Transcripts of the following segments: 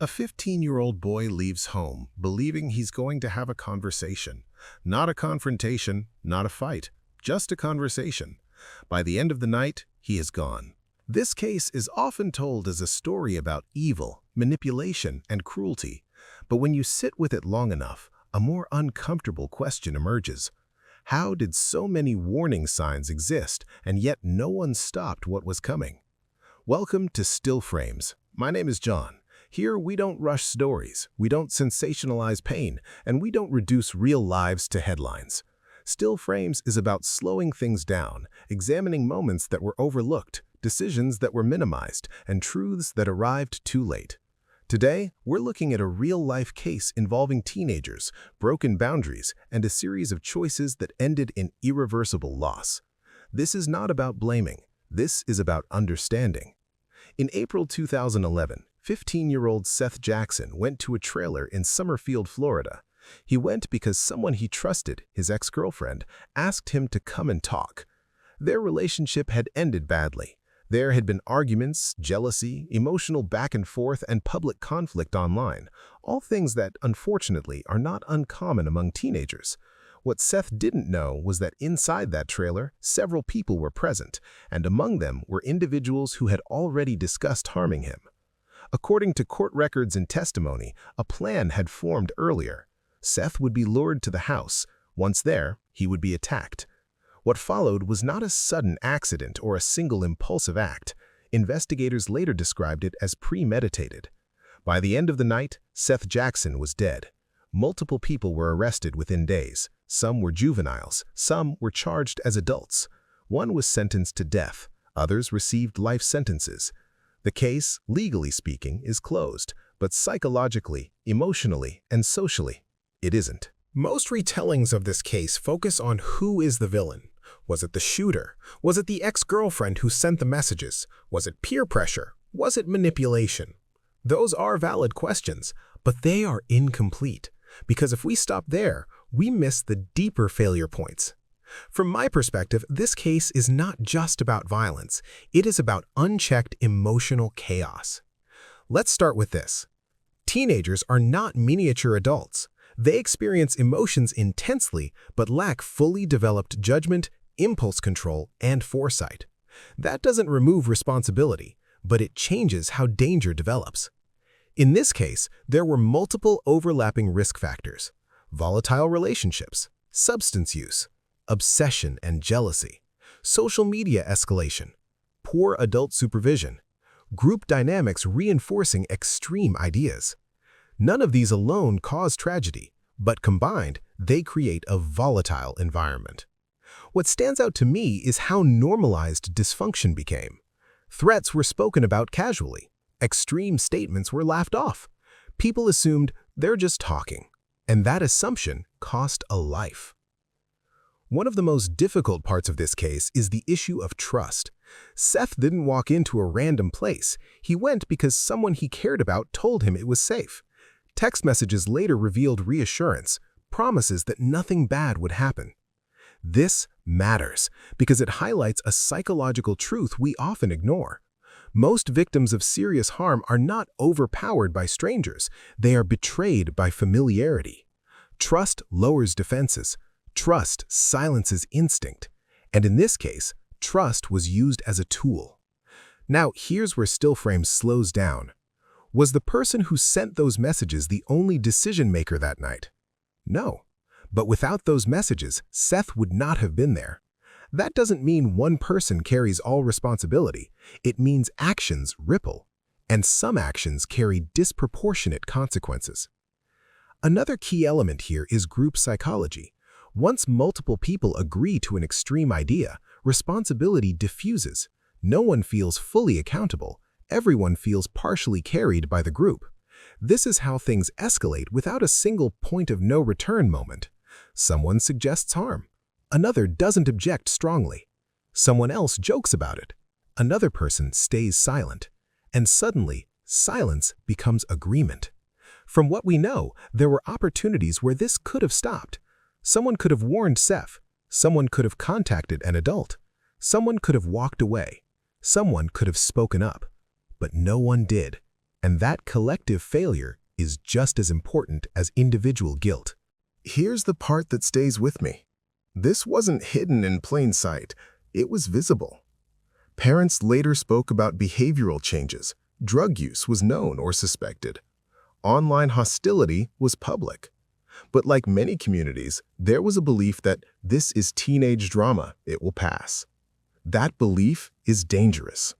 A 15-year-old boy leaves home, believing he's going to have a conversation. Not a confrontation, not a fight, just a conversation. By the end of the night, he is gone. This case is often told as a story about evil, manipulation, and cruelty. But when you sit with it long enough, a more uncomfortable question emerges. How did so many warning signs exist, and yet no one stopped what was coming? Welcome to Still Frames. My name is John. Here, we don't rush stories, we don't sensationalize pain, and we don't reduce real lives to headlines. Still Frames is about slowing things down, examining moments that were overlooked, decisions that were minimized, and truths that arrived too late. Today, we're looking at a real-life case involving teenagers, broken boundaries, and a series of choices that ended in irreversible loss. This is not about blaming. This is about understanding. In April 2011, 15-year-old Seth Jackson went to a trailer in Summerfield, Florida. He went because someone he trusted, his ex-girlfriend, asked him to come and talk. Their relationship had ended badly. There had been arguments, jealousy, emotional back and forth, and public conflict online, all things that, unfortunately, are not uncommon among teenagers. What Seth didn't know was that inside that trailer, several people were present, and among them were individuals who had already discussed harming him. According to court records and testimony, a plan had formed earlier. Seth would be lured to the house. Once there, he would be attacked. What followed was not a sudden accident or a single impulsive act. Investigators later described it as premeditated. By the end of the night, Seth Jackson was dead. Multiple people were arrested within days. Some were juveniles, some were charged as adults. One was sentenced to death, others received life sentences. The case, legally speaking, is closed, but psychologically, emotionally, and socially, it isn't. Most retellings of this case focus on who is the villain. Was it the shooter? Was it the ex-girlfriend who sent the messages? Was it peer pressure? Was it manipulation? Those are valid questions, but they are incomplete, because if we stop there, we miss the deeper failure points. From my perspective, this case is not just about violence. It is about unchecked emotional chaos. Let's start with this. Teenagers are not miniature adults. They experience emotions intensely but lack fully developed judgment, impulse control, and foresight. That doesn't remove responsibility, but it changes how danger develops. In this case, there were multiple overlapping risk factors: volatile relationships, substance use, obsession and jealousy, social media escalation, poor adult supervision, group dynamics reinforcing extreme ideas. None of these alone cause tragedy, but combined, they create a volatile environment. What stands out to me is how normalized dysfunction became. Threats were spoken about casually. Extreme statements were laughed off. People assumed they're just talking, and that assumption cost a life. One of the most difficult parts of this case is the issue of trust. Seth didn't walk into a random place. He went because someone he cared about told him it was safe. Text messages later revealed reassurance, promises that nothing bad would happen. This matters because it highlights a psychological truth we often ignore. Most victims of serious harm are not overpowered by strangers. They are betrayed by familiarity. Trust lowers defenses. Trust silences instinct, and in this case, trust was used as a tool. Now, here's where Still Frames slows down. Was the person who sent those messages the only decision maker that night? No. But without those messages, Seth would not have been there. That doesn't mean one person carries all responsibility. It means actions ripple, and some actions carry disproportionate consequences. Another key element here is group psychology. Once multiple people agree to an extreme idea, responsibility diffuses. No one feels fully accountable. Everyone feels partially carried by the group. This is how things escalate without a single point of no return moment. Someone suggests harm. Another doesn't object strongly. Someone else jokes about it. Another person stays silent. And suddenly, silence becomes agreement. From what we know, there were opportunities where this could have stopped. Someone could have warned Seth. Someone could have contacted an adult. Someone could have walked away. Someone could have spoken up. But no one did. and that collective failure is just as important as individual guilt. Here's the part that stays with me. This wasn't hidden in plain sight. It was visible. Parents later spoke about behavioral changes. Drug use was known or suspected. Online hostility was public. But like many communities, there was a belief that this is teenage drama, it will pass. That belief is dangerous.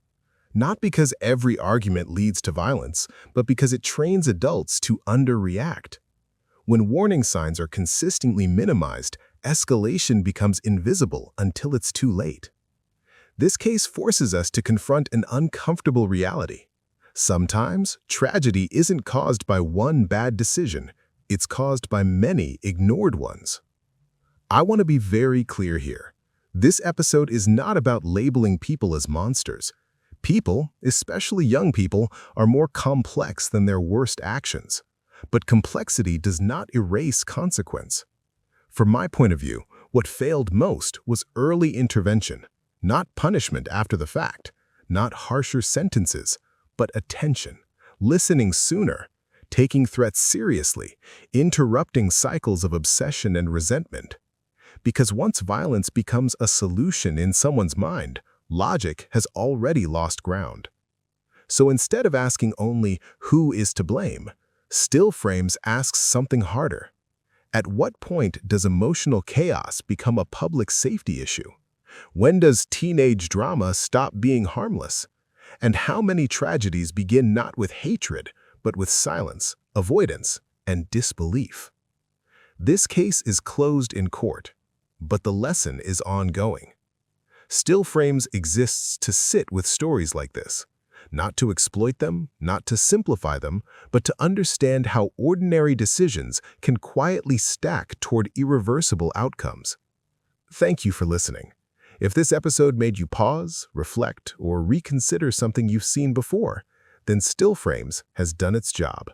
Not because every argument leads to violence, but because it trains adults to underreact. When warning signs are consistently minimized, escalation becomes invisible until it's too late. This case forces us to confront an uncomfortable reality. Sometimes, tragedy isn't caused by one bad decision, it's caused by many ignored ones. I want to be very clear here. This episode is not about labeling people as monsters. People, especially young people, are more complex than their worst actions. But complexity does not erase consequence. From my point of view, what failed most was early intervention. Not punishment after the fact, not harsher sentences, but attention, listening sooner, taking threats seriously, interrupting cycles of obsession and resentment. Because once violence becomes a solution in someone's mind, logic has already lost ground. So instead of asking only who is to blame, Still Frames asks something harder. At what point does emotional chaos become a public safety issue? When does teenage drama stop being harmless? And how many tragedies begin not with hatred, but with silence, avoidance, and disbelief? This case is closed in court, but the lesson is ongoing. Still Frames exists to sit with stories like this, not to exploit them, not to simplify them, but to understand how ordinary decisions can quietly stack toward irreversible outcomes. Thank you for listening. If this episode made you pause, reflect, or reconsider something you've seen before, then Still Frames has done its job.